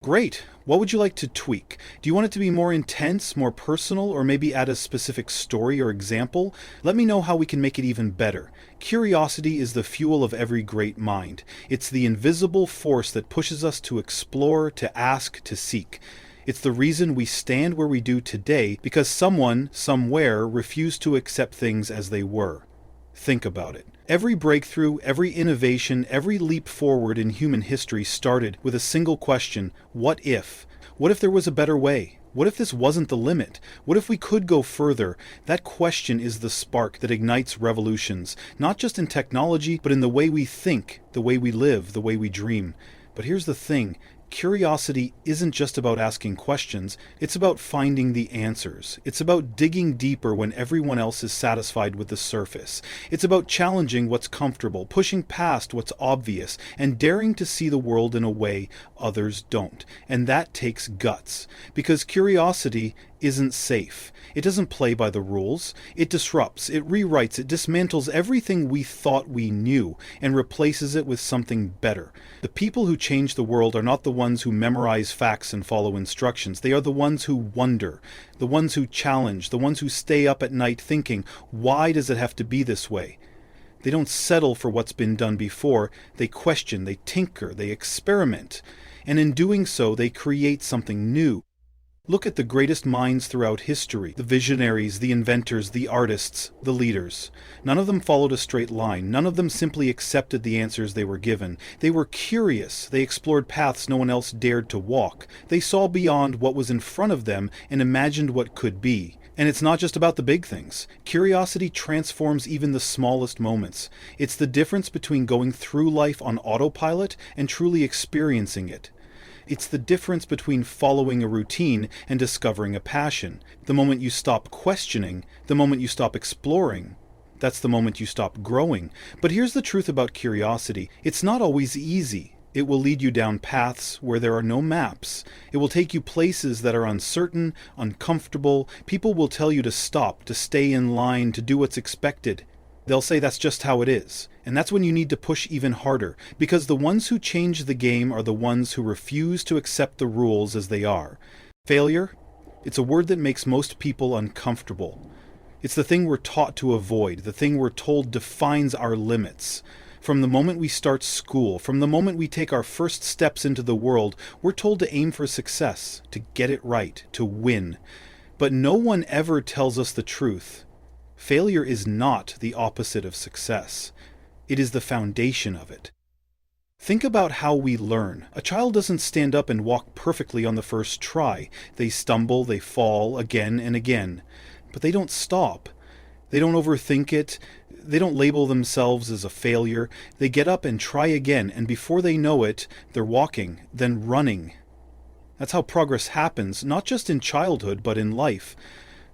Great. What would you like to tweak? Do you want it to be more intense, more personal, or maybe add a specific story or example? Let me know how we can make it even better. Curiosity is the fuel of every great mind. It's the invisible force that pushes us to explore, to ask, to seek. It's the reason we stand where we do today, because someone, somewhere, refused to accept things as they were. Think about it. Every breakthrough, every innovation, every leap forward in human history started with a single question: what if? What if there was a better way? What if this wasn't the limit? What if we could go further? That question is the spark that ignites revolutions, not just in technology, but in the way we think, the way we live, the way we dream. But here's the thing. Curiosity isn't just about asking questions, it's about finding the answers. It's about digging deeper when everyone else is satisfied with the surface. It's about challenging what's comfortable, pushing past what's obvious, and daring to see the world in a way others don't. And that takes guts, because curiosity isn't safe. It doesn't play by the rules. It disrupts, it rewrites, it dismantles everything we thought we knew and replaces it with something better. The people who change the world are not the ones who memorize facts and follow instructions. They are the ones who wonder, the ones who challenge, the ones who stay up at night thinking, why does it have to be this way? They don't settle for what's been done before. They question, they tinker, they experiment. And in doing so, they create something new. Look at the greatest minds throughout history, the visionaries, the inventors, the artists, the leaders. None of them followed a straight line. None of them simply accepted the answers they were given. They were curious. They explored paths no one else dared to walk. They saw beyond what was in front of them and imagined what could be. And it's not just about the big things. Curiosity transforms even the smallest moments. It's the difference between going through life on autopilot and truly experiencing it. It's the difference between following a routine and discovering a passion. The moment you stop questioning, the moment you stop exploring, that's the moment you stop growing. But here's the truth about curiosity. It's not always easy. It will lead you down paths where there are no maps. It will take you places that are uncertain, uncomfortable. People will tell you to stop, to stay in line, to do what's expected. They'll say that's just how it is. And that's when you need to push even harder, because the ones who change the game are the ones who refuse to accept the rules as they are. Failure? It's a word that makes most people uncomfortable. It's the thing we're taught to avoid, the thing we're told defines our limits. From the moment we start school, from the moment we take our first steps into the world, we're told to aim for success, to get it right, to win. But no one ever tells us the truth. Failure is not the opposite of success. It is the foundation of it. Think about how we learn. A child doesn't stand up and walk perfectly on the first try. They stumble, they fall again and again. But they don't stop. They don't overthink it. They don't label themselves as a failure. They get up and try again, and before they know it, they're walking, then running. That's how progress happens, not just in childhood, but in life.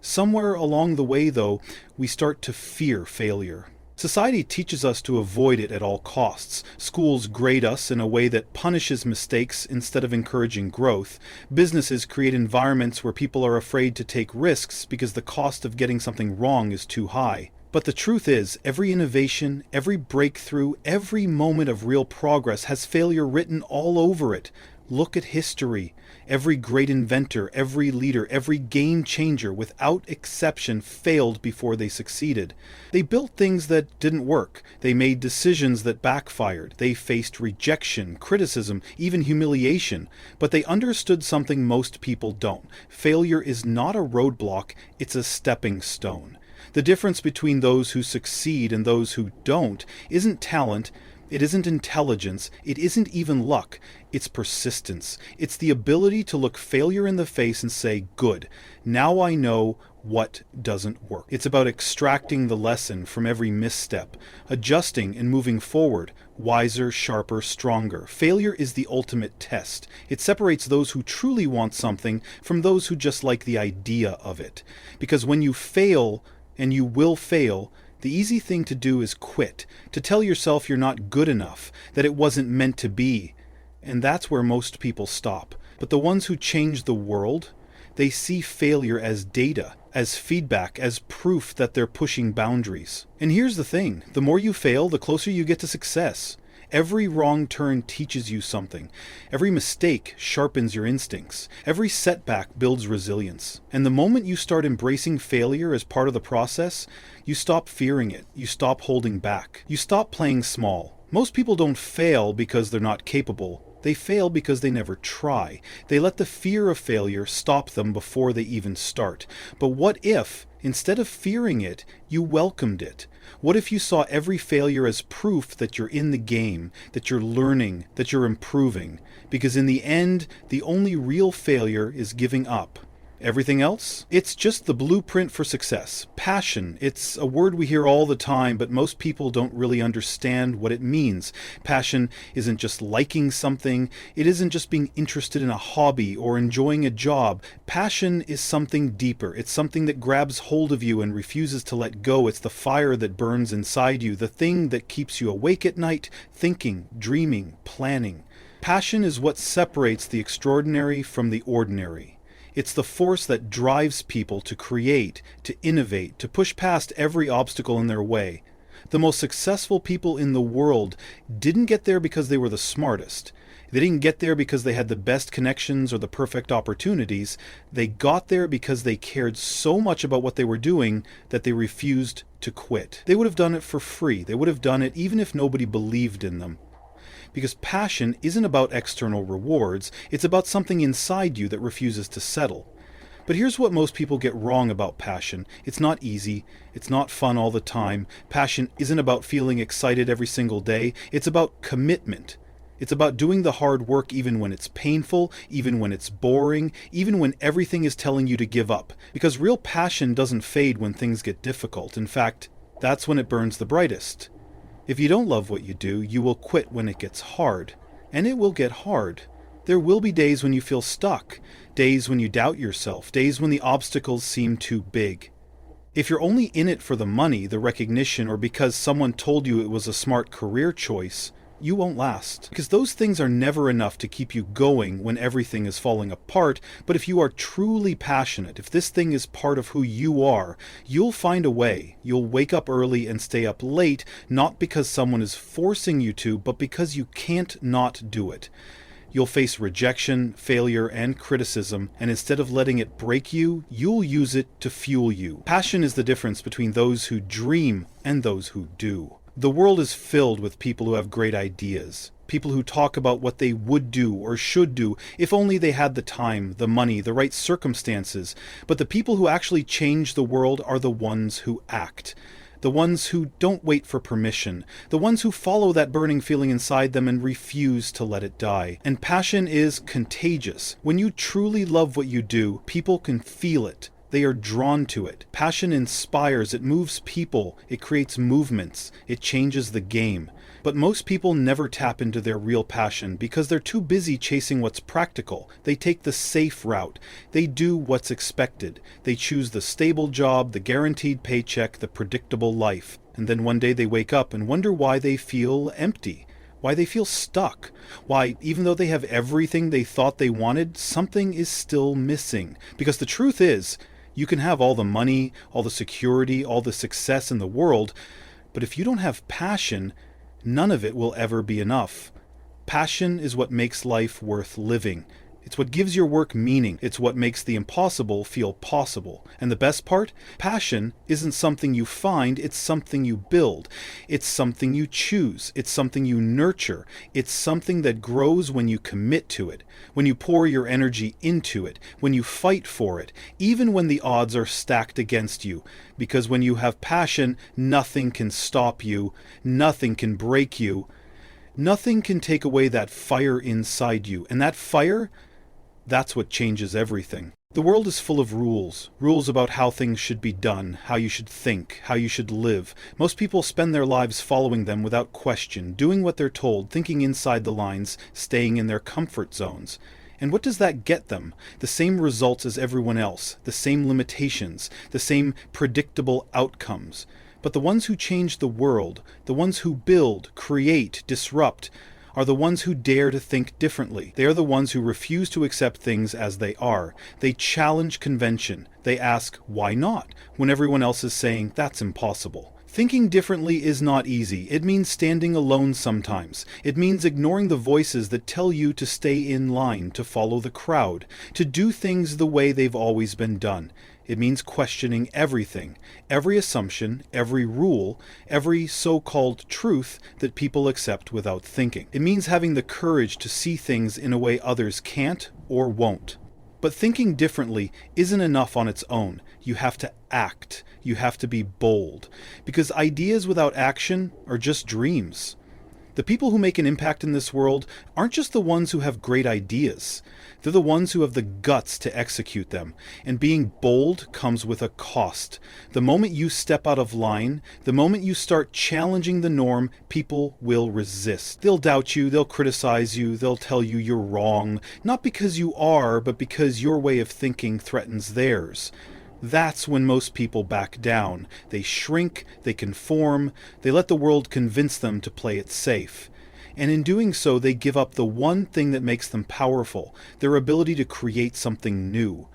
Somewhere along the way, though, we start to fear failure. Society teaches us to avoid it at all costs. Schools grade us in a way that punishes mistakes instead of encouraging growth. Businesses create environments where people are afraid to take risks because the cost of getting something wrong is too high. But the truth is, every innovation, every breakthrough, every moment of real progress has failure written all over it. Look at history. Every great inventor, every leader, every game changer, without exception, failed before they succeeded. They built things that didn't work. They made decisions that backfired. They faced rejection, criticism, even humiliation. But they understood something most people don't. Failure is not a roadblock, it's a stepping stone. The difference between those who succeed and those who don't isn't talent. It isn't intelligence, it isn't even luck, it's persistence. It's the ability to look failure in the face and say, good, now I know what doesn't work. It's about extracting the lesson from every misstep, adjusting and moving forward, wiser, sharper, stronger. Failure is the ultimate test. It separates those who truly want something from those who just like the idea of it. Because when you fail, and you will fail, the easy thing to do is quit, to tell yourself you're not good enough, that it wasn't meant to be. And that's where most people stop. But the ones who change the world, they see failure as data, as feedback, as proof that they're pushing boundaries. And here's the thing, the more you fail, the closer you get to success. Every wrong turn teaches you something. Every mistake sharpens your instincts. Every setback builds resilience. And the moment you start embracing failure as part of the process, you stop fearing it. You stop holding back. You stop playing small. Most people don't fail because they're not capable. They fail because they never try. They let the fear of failure stop them before they even start. But what if, instead of fearing it, you welcomed it? What if you saw every failure as proof that you're in the game, that you're learning, that you're improving? Because in the end, the only real failure is giving up. Everything else? It's just the blueprint for success. Passion. It's a word we hear all the time, but most people don't really understand what it means. Passion isn't just liking something. It isn't just being interested in a hobby or enjoying a job. Passion is something deeper. It's something that grabs hold of you and refuses to let go. It's the fire that burns inside you, the thing that keeps you awake at night, thinking, dreaming, planning. Passion is what separates the extraordinary from the ordinary. It's the force that drives people to create, to innovate, to push past every obstacle in their way. The most successful people in the world didn't get there because they were the smartest. They didn't get there because they had the best connections or the perfect opportunities. They got there because they cared so much about what they were doing that they refused to quit. They would have done it for free. They would have done it even if nobody believed in them. Because passion isn't about external rewards, it's about something inside you that refuses to settle. But here's what most people get wrong about passion. It's not easy, it's not fun all the time. Passion isn't about feeling excited every single day, it's about commitment. It's about doing the hard work even when it's painful, even when it's boring, even when everything is telling you to give up. Because real passion doesn't fade when things get difficult. In fact, that's when it burns the brightest. If you don't love what you do, you will quit when it gets hard. And it will get hard. There will be days when you feel stuck, days when you doubt yourself, days when the obstacles seem too big. If you're only in it for the money, the recognition, or because someone told you it was a smart career choice, you won't last. Because those things are never enough to keep you going when everything is falling apart. But if you are truly passionate, if this thing is part of who you are, you'll find a way. You'll wake up early and stay up late, not because someone is forcing you to, but because you can't not do it. You'll face rejection, failure, and criticism, and instead of letting it break you, you'll use it to fuel you. Passion is the difference between those who dream and those who do. The world is filled with people who have great ideas. People who talk about what they would do or should do if only they had the time, the money, the right circumstances. But the people who actually change the world are the ones who act. The ones who don't wait for permission. The ones who follow that burning feeling inside them and refuse to let it die. And passion is contagious. When you truly love what you do, people can feel it. They are drawn to it. Passion inspires, it moves people, it creates movements, it changes the game. But most people never tap into their real passion because they're too busy chasing what's practical. They take the safe route. They do what's expected. They choose the stable job, the guaranteed paycheck, the predictable life. And then one day they wake up and wonder why they feel empty. Why they feel stuck. Why, even though they have everything they thought they wanted, something is still missing. Because the truth is, you can have all the money, all the security, all the success in the world, but if you don't have passion, none of it will ever be enough. Passion is what makes life worth living. It's what gives your work meaning. It's what makes the impossible feel possible. And the best part? Passion isn't something you find, it's something you build. It's something you choose. It's something you nurture. It's something that grows when you commit to it, when you pour your energy into it, when you fight for it, even when the odds are stacked against you. Because when you have passion, nothing can stop you, nothing can break you, nothing can take away that fire inside you. And that fire, that's what changes everything. The world is full of rules. Rules about how things should be done, how you should think, how you should live. Most people spend their lives following them without question, doing what they're told, thinking inside the lines, staying in their comfort zones. And what does that get them? The same results as everyone else, the same limitations, the same predictable outcomes. But the ones who change the world, the ones who build, create, disrupt, are the ones who dare to think differently. They are the ones who refuse to accept things as they are. They challenge convention. They ask, why not? When everyone else is saying, that's impossible. Thinking differently is not easy. It means standing alone sometimes. It means ignoring the voices that tell you to stay in line, to follow the crowd, to do things the way they've always been done. It means questioning everything, every assumption, every rule, every so-called truth that people accept without thinking. It means having the courage to see things in a way others can't or won't. But thinking differently isn't enough on its own. You have to act. You have to be bold. Because ideas without action are just dreams. The people who make an impact in this world aren't just the ones who have great ideas. They're the ones who have the guts to execute them. And being bold comes with a cost. The moment you step out of line, the moment you start challenging the norm, people will resist. They'll doubt you, they'll criticize you, they'll tell you you're wrong. Not because you are, but because your way of thinking threatens theirs. That's when most people back down. They shrink, they conform, they let the world convince them to play it safe. And in doing so, they give up the one thing that makes them powerful, their ability to create something new.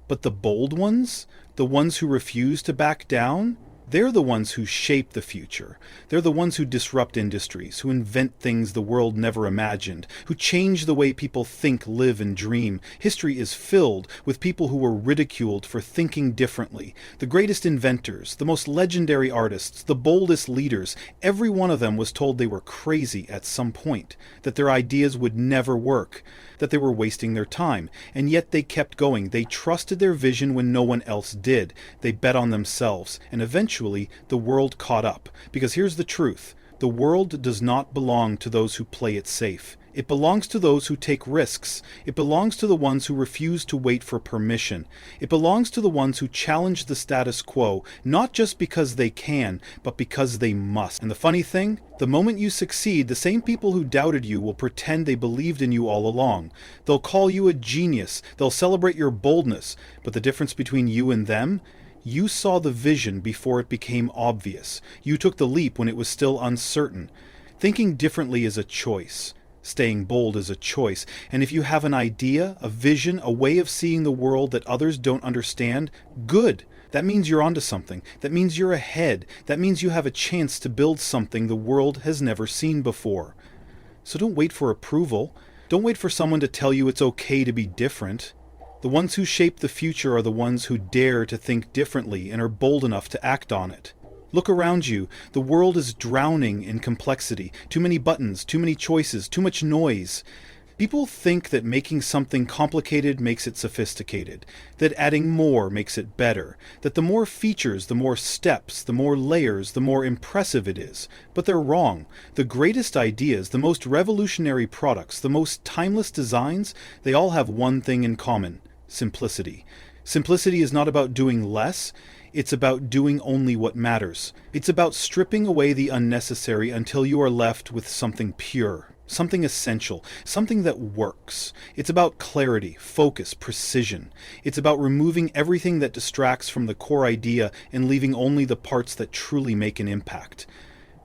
But the bold ones, the ones who refuse to back down, they're the ones who shape the future. They're the ones who disrupt industries, who invent things the world never imagined, who change the way people think, live, and dream. History is filled with people who were ridiculed for thinking differently. The greatest inventors, the most legendary artists, the boldest leaders, every one of them was told they were crazy at some point, that their ideas would never work, that they were wasting their time. And yet they kept going. They trusted their vision when no one else did. They bet on themselves, and eventually the world caught up. Because here's the truth. The world does not belong to those who play it safe. It belongs to those who take risks. It belongs to the ones who refuse to wait for permission. It belongs to the ones who challenge the status quo, not just because they can, but because they must. And the funny thing, the moment you succeed, the same people who doubted you will pretend they believed in you all along. They'll call you a genius. They'll celebrate your boldness. But the difference between you and them? You saw the vision before it became obvious. You took the leap when it was still uncertain. Thinking differently is a choice. Staying bold is a choice. And if you have an idea, a vision, a way of seeing the world that others don't understand, good. That means you're onto something. That means you're ahead. That means you have a chance to build something the world has never seen before. So don't wait for approval. Don't wait for someone to tell you it's okay to be different. The ones who shape the future are the ones who dare to think differently and are bold enough to act on it. Look around you. The world is drowning in complexity. Too many buttons, too many choices, too much noise. People think that making something complicated makes it sophisticated, that adding more makes it better, that the more features, the more steps, the more layers, the more impressive it is. But they're wrong. The greatest ideas, the most revolutionary products, the most timeless designs, they all have one thing in common: simplicity. Simplicity is not about doing less. It's about doing only what matters. It's about stripping away the unnecessary until you are left with something pure, something essential, something that works. It's about clarity, focus, precision. It's about removing everything that distracts from the core idea and leaving only the parts that truly make an impact.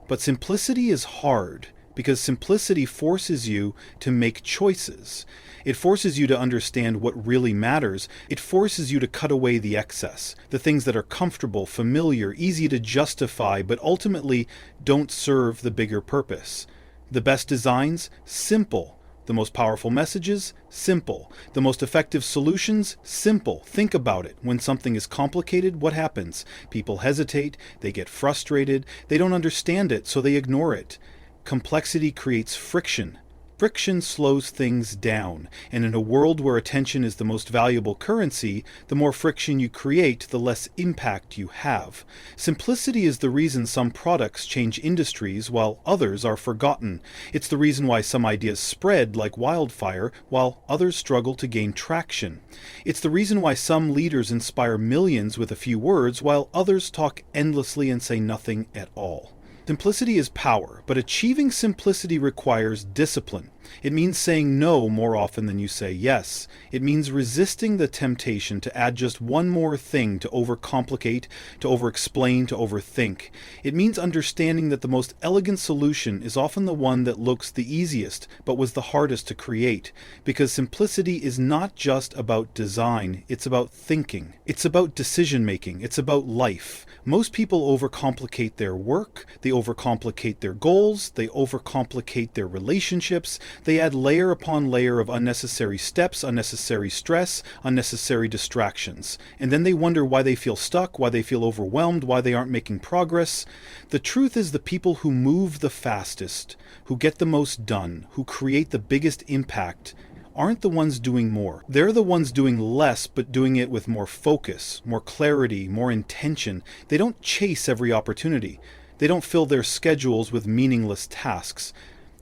But simplicity is hard, because simplicity forces you to make choices. It forces you to understand what really matters. It forces you to cut away the excess, the things that are comfortable, familiar, easy to justify, but ultimately don't serve the bigger purpose. The best designs? Simple. The most powerful messages? Simple. The most effective solutions? Simple. Think about it. When something is complicated, what happens? People hesitate, they get frustrated, they don't understand it, so they ignore it. Complexity creates friction. Friction slows things down, and in a world where attention is the most valuable currency, the more friction you create, the less impact you have. Simplicity is the reason some products change industries while others are forgotten. It's the reason why some ideas spread like wildfire while others struggle to gain traction. It's the reason why some leaders inspire millions with a few words while others talk endlessly and say nothing at all. Simplicity is power, but achieving simplicity requires discipline. It means saying no more often than you say yes. It means resisting the temptation to add just one more thing to overcomplicate, to overexplain, to overthink. It means understanding that the most elegant solution is often the one that looks the easiest, but was the hardest to create. Because simplicity is not just about design, it's about thinking. It's about decision making. It's about life. Most people overcomplicate their work, they overcomplicate their goals, they overcomplicate their relationships, they add layer upon layer of unnecessary steps, unnecessary stress, unnecessary distractions. And then they wonder why they feel stuck, why they feel overwhelmed, why they aren't making progress. The truth is the people who move the fastest, who get the most done, who create the biggest impact, aren't the ones doing more. They're the ones doing less, but doing it with more focus, more clarity, more intention. They don't chase every opportunity. They don't fill their schedules with meaningless tasks.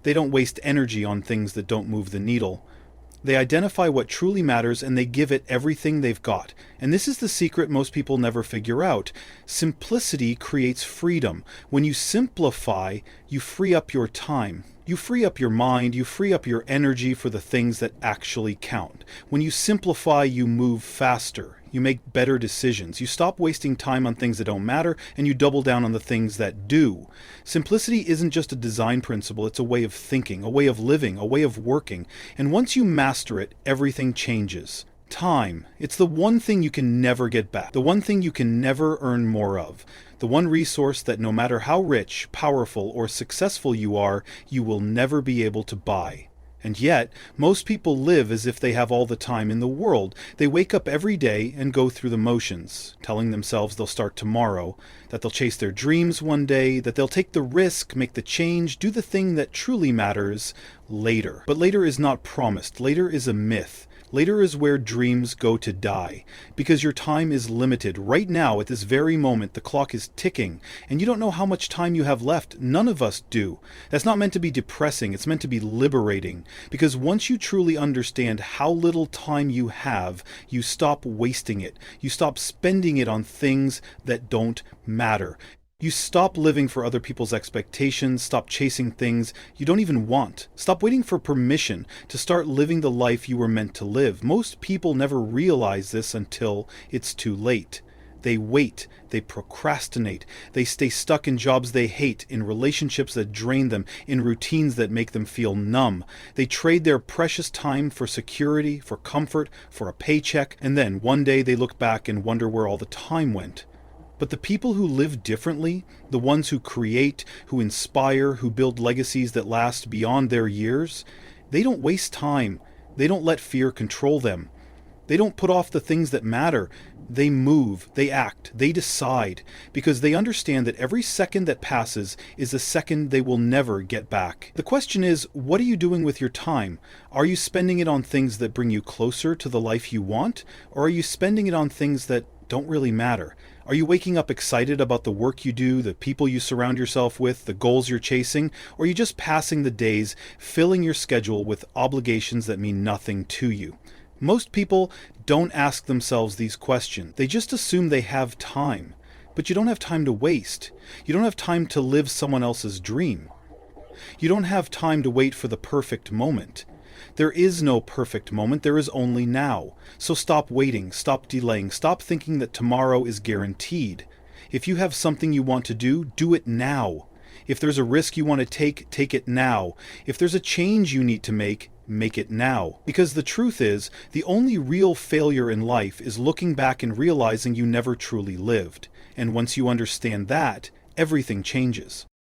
They don't waste energy on things that don't move the needle. They identify what truly matters and they give it everything they've got. And this is the secret most people never figure out. Simplicity creates freedom. When you simplify, you free up your time. You free up your mind, you free up your energy for the things that actually count. When you simplify, you move faster. You make better decisions. You stop wasting time on things that don't matter, and you double down on the things that do. Simplicity isn't just a design principle, it's a way of thinking, a way of living, a way of working. And once you master it, everything changes. Time. It's the one thing you can never get back. The one thing you can never earn more of. The one resource that no matter how rich, powerful, or successful you are, you will never be able to buy. And yet, most people live as if they have all the time in the world. They wake up every day and go through the motions, telling themselves they'll start tomorrow, that they'll chase their dreams one day, that they'll take the risk, make the change, do the thing that truly matters later. But later is not promised. Later is a myth. Later is where dreams go to die, because your time is limited. Right now, at this very moment, the clock is ticking, and you don't know how much time you have left. None of us do. That's not meant to be depressing, it's meant to be liberating, because once you truly understand how little time you have, you stop wasting it. You stop spending it on things that don't matter. You stop living for other people's expectations, stop chasing things you don't even want. Stop waiting for permission to start living the life you were meant to live. Most people never realize this until it's too late. They wait, they procrastinate, they stay stuck in jobs they hate, in relationships that drain them, in routines that make them feel numb. They trade their precious time for security, for comfort, for a paycheck, and then one day they look back and wonder where all the time went. But the people who live differently, the ones who create, who inspire, who build legacies that last beyond their years, they don't waste time. They don't let fear control them. They don't put off the things that matter. They move, they act, they decide, because they understand that every second that passes is a second they will never get back. The question is, what are you doing with your time? Are you spending it on things that bring you closer to the life you want, or are you spending it on things that don't really matter? Are you waking up excited about the work you do, the people you surround yourself with, the goals you're chasing, or are you just passing the days, filling your schedule with obligations that mean nothing to you? Most people don't ask themselves these questions. They just assume they have time. But you don't have time to waste. You don't have time to live someone else's dream. You don't have time to wait for the perfect moment. There is no perfect moment, there is only now. So stop waiting, stop delaying, stop thinking that tomorrow is guaranteed. If you have something you want to do it now. If there's a risk you want to take it now. If there's a change you need to make it now. Because the truth is, the only real failure in life is looking back and realizing you never truly lived. And once you understand that, everything changes.